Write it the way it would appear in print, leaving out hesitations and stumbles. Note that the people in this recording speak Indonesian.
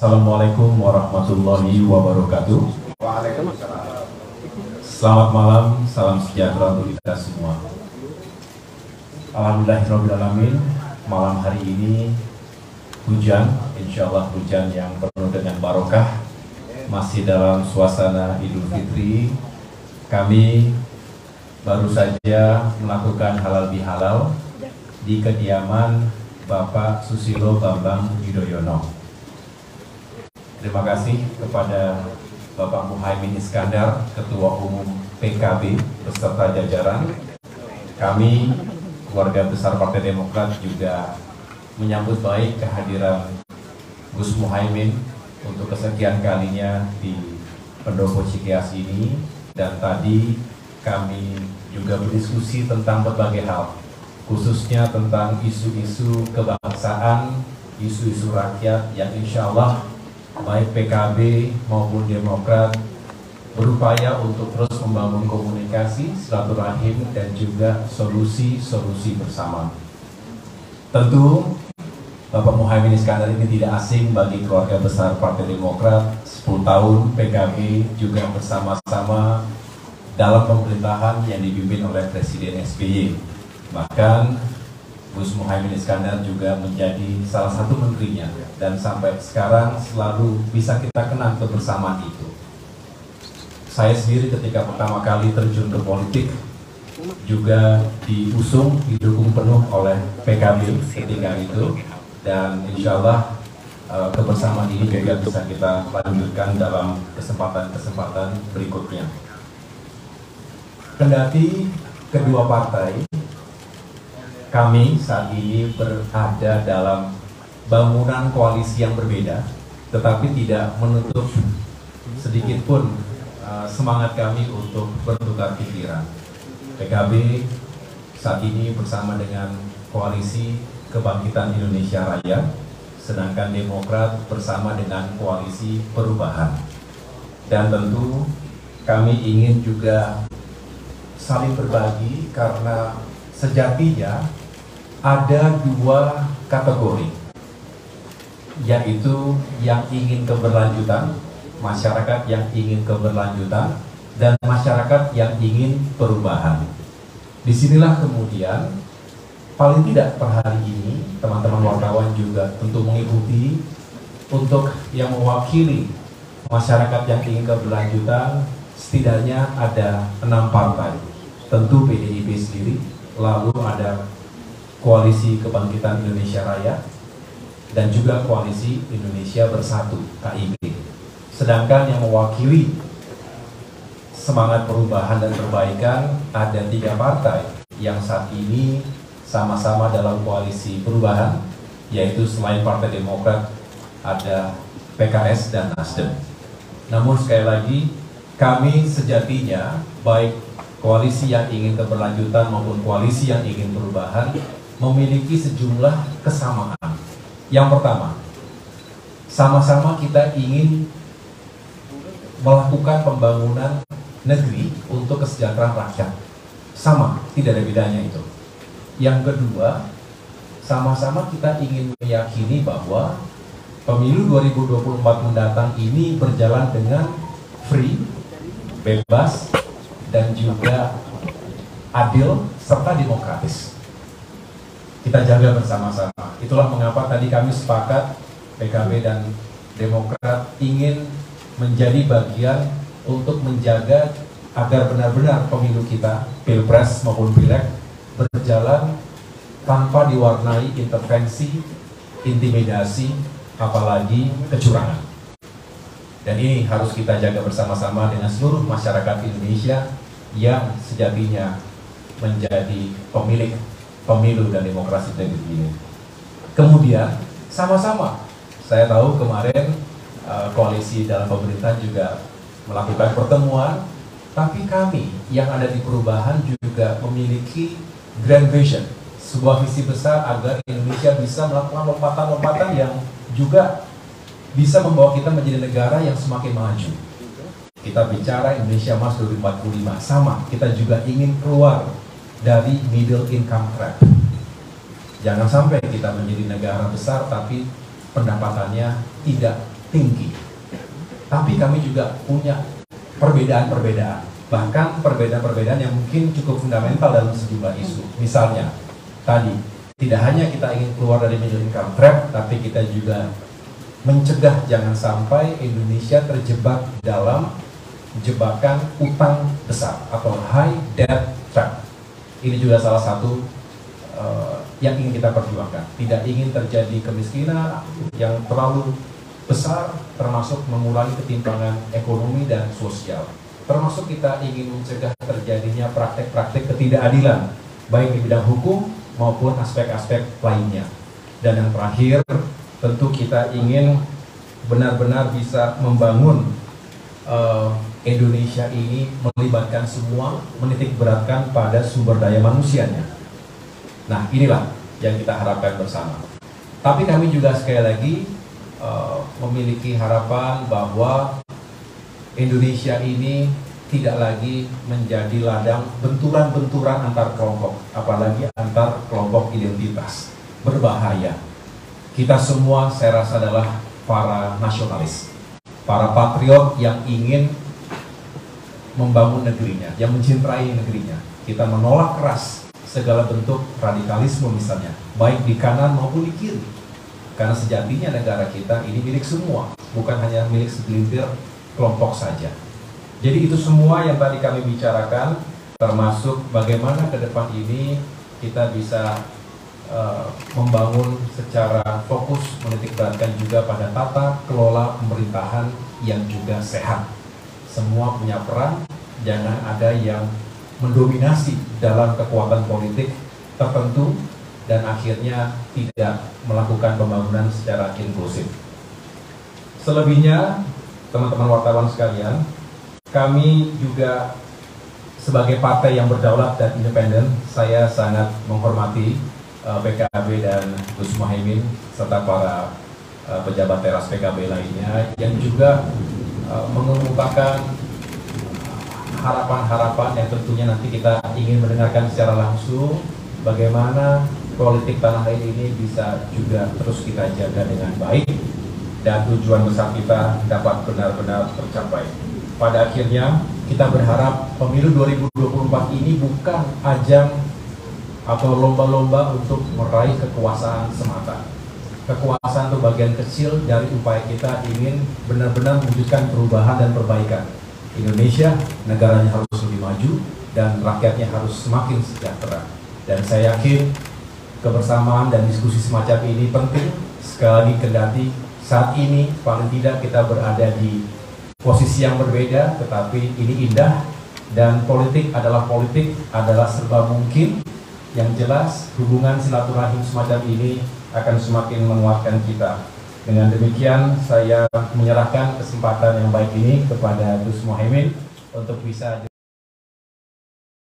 Assalamualaikum warahmatullahi wabarakatuh. Waalaikumsalam. Selamat malam, salam sejahtera untuk kita semua. Alhamdulillahirrahmanirrahim. Malam hari ini hujan, insya Allah hujan yang penuh dengan barokah. Masih dalam suasana Idul Fitri. Kami baru saja melakukan halal bihalal di kediaman Bapak Susilo Bambang Yudhoyono. Terima kasih kepada Bapak Muhaimin Iskandar, Ketua Umum PKB beserta jajaran. Kami, keluarga besar Partai Demokrat, juga menyambut baik kehadiran Gus Muhaimin untuk kesekian kalinya di Pendopo Cikeas ini. Dan tadi kami juga berdiskusi tentang berbagai hal, khususnya tentang isu-isu kebangsaan, isu-isu rakyat yang insya Allah baik PKB maupun Demokrat berupaya untuk terus membangun komunikasi, silaturahim, dan juga solusi-solusi bersama. Tentu Bapak Muhaimin Iskandar ini tidak asing bagi keluarga besar Partai Demokrat. 10 tahun PKB juga bersama-sama dalam pemerintahan yang dipimpin oleh Presiden SBY. Bahkan Gus Muhaimin Iskandar juga menjadi salah satu menterinya, dan sampai sekarang selalu bisa kita kenang kebersamaan itu. Saya sendiri ketika pertama kali terjun ke politik juga diusung, didukung penuh oleh PKB ketika itu, dan insya Allah kebersamaan ini juga bisa kita lanjutkan dalam kesempatan-kesempatan berikutnya. Kendati kedua partai, kami saat ini berada dalam bangunan koalisi yang berbeda, tetapi tidak menutup sedikit pun semangat kami untuk bertukar pikiran. PKB saat ini bersama dengan Koalisi Kebangkitan Indonesia Raya, sedangkan Demokrat bersama dengan Koalisi Perubahan. Dan tentu kami ingin juga saling berbagi, karena sejatinya ada dua kategori, yaitu yang ingin keberlanjutan, masyarakat yang ingin keberlanjutan, dan masyarakat yang ingin perubahan. Disinilah kemudian paling tidak per hari ini teman-teman wartawan juga tentu mengikuti, untuk yang mewakili masyarakat yang ingin keberlanjutan setidaknya ada 6 partai. Tentu PDIP sendiri, lalu ada Koalisi Kebangkitan Indonesia Raya, dan juga Koalisi Indonesia Bersatu (KIB). Sedangkan yang mewakili semangat perubahan dan perbaikan ada 3 partai yang saat ini sama-sama dalam koalisi perubahan, yaitu selain Partai Demokrat ada PKS dan Nasdem. Namun sekali lagi, kami sejatinya baik koalisi yang ingin keberlanjutan maupun koalisi yang ingin perubahan memiliki sejumlah kesamaan. Yang pertama, sama-sama kita ingin melakukan pembangunan negeri untuk kesejahteraan rakyat. Sama, tidak ada bedanya itu. Yang kedua, sama-sama kita ingin meyakini bahwa pemilu 2024 mendatang ini berjalan dengan free, bebas, dan juga adil serta demokratis. Kita jaga bersama-sama. Itulah mengapa tadi kami sepakat PKB dan Demokrat ingin menjadi bagian untuk menjaga agar benar-benar pemilu kita, Pilpres maupun Pileg, berjalan tanpa diwarnai intervensi, intimidasi, apalagi kecurangan. Dan ini harus kita jaga bersama-sama dengan seluruh masyarakat Indonesia yang sejatinya menjadi pemilik pemilu dan demokrasi negeri ini. Kemudian sama-sama, saya tahu kemarin koalisi dalam pemerintahan juga melakukan pertemuan, tapi kami yang ada di perubahan juga memiliki grand vision, sebuah visi besar agar Indonesia bisa melakukan lompatan-lompatan yang juga bisa membawa kita menjadi negara yang semakin maju. Kita bicara Indonesia Mas 2045, sama, kita juga ingin keluar dari middle income trap. Jangan sampai kita menjadi negara besar tapi pendapatannya tidak tinggi. Tapi kami juga punya perbedaan-perbedaan, bahkan perbedaan-perbedaan yang mungkin cukup fundamental dalam sejumlah isu. Misalnya, tadi, tidak hanya kita ingin keluar dari middle income trap, tapi kita juga mencegah jangan sampai Indonesia terjebak dalam jebakan utang besar atau high debt trap. Ini juga salah satu yang ingin kita perjuangkan. Tidak ingin terjadi kemiskinan yang terlalu besar, termasuk mengurangi ketimpangan ekonomi dan sosial. Termasuk kita ingin mencegah terjadinya praktek-praktek ketidakadilan, baik di bidang hukum maupun aspek-aspek lainnya. Dan yang terakhir, tentu kita ingin benar-benar bisa membangun Indonesia ini melibatkan semua, menitik beratkan pada sumber daya manusianya. Nah, inilah yang kita harapkan bersama. Tapi kami juga sekali lagi memiliki harapan bahwa Indonesia ini tidak lagi menjadi ladang benturan-benturan antar kelompok, apalagi antar kelompok identitas. Berbahaya. Kita semua, saya rasa, adalah para nasionalis, para patriot yang ingin membangun negerinya, yang mencintai negerinya. Kita menolak keras segala bentuk radikalisme misalnya, baik di kanan maupun di kiri. Karena sejatinya negara kita ini milik semua, bukan hanya milik segelintir kelompok saja. Jadi itu semua yang tadi kami bicarakan, termasuk bagaimana ke depan ini kita bisa membangun secara fokus, menitik beratkan juga pada tata kelola pemerintahan yang juga sehat. Semua punya peran, jangan ada yang mendominasi dalam kekuatan politik tertentu dan akhirnya tidak melakukan pembangunan secara inklusif. Selebihnya, teman-teman wartawan sekalian, kami juga sebagai partai yang berdaulat dan independen, saya sangat menghormati PKB dan Gus Muhaimin serta para pejabat teras PKB lainnya yang juga mengemukakan harapan-harapan yang tentunya nanti kita ingin mendengarkan secara langsung bagaimana politik tanah air ini bisa juga terus kita jaga dengan baik dan tujuan besar kita dapat benar-benar tercapai. Pada akhirnya kita berharap pemilu 2024 ini bukan ajang atau lomba-lomba untuk meraih kekuasaan semata. Kekuasaan itu bagian kecil dari upaya kita ingin benar-benar mewujudkan perubahan dan perbaikan. Indonesia, negaranya harus lebih maju dan rakyatnya harus semakin sejahtera. Dan saya yakin kebersamaan dan diskusi semacam ini penting. Sekali lagi kendati saat ini paling tidak kita berada di posisi yang berbeda, tetapi ini indah dan politik adalah serba mungkin. Yang jelas hubungan silaturahim semacam ini akan semakin menguatkan kita. Dengan demikian saya menyerahkan kesempatan yang baik ini kepada Gus Muhaimin untuk bisa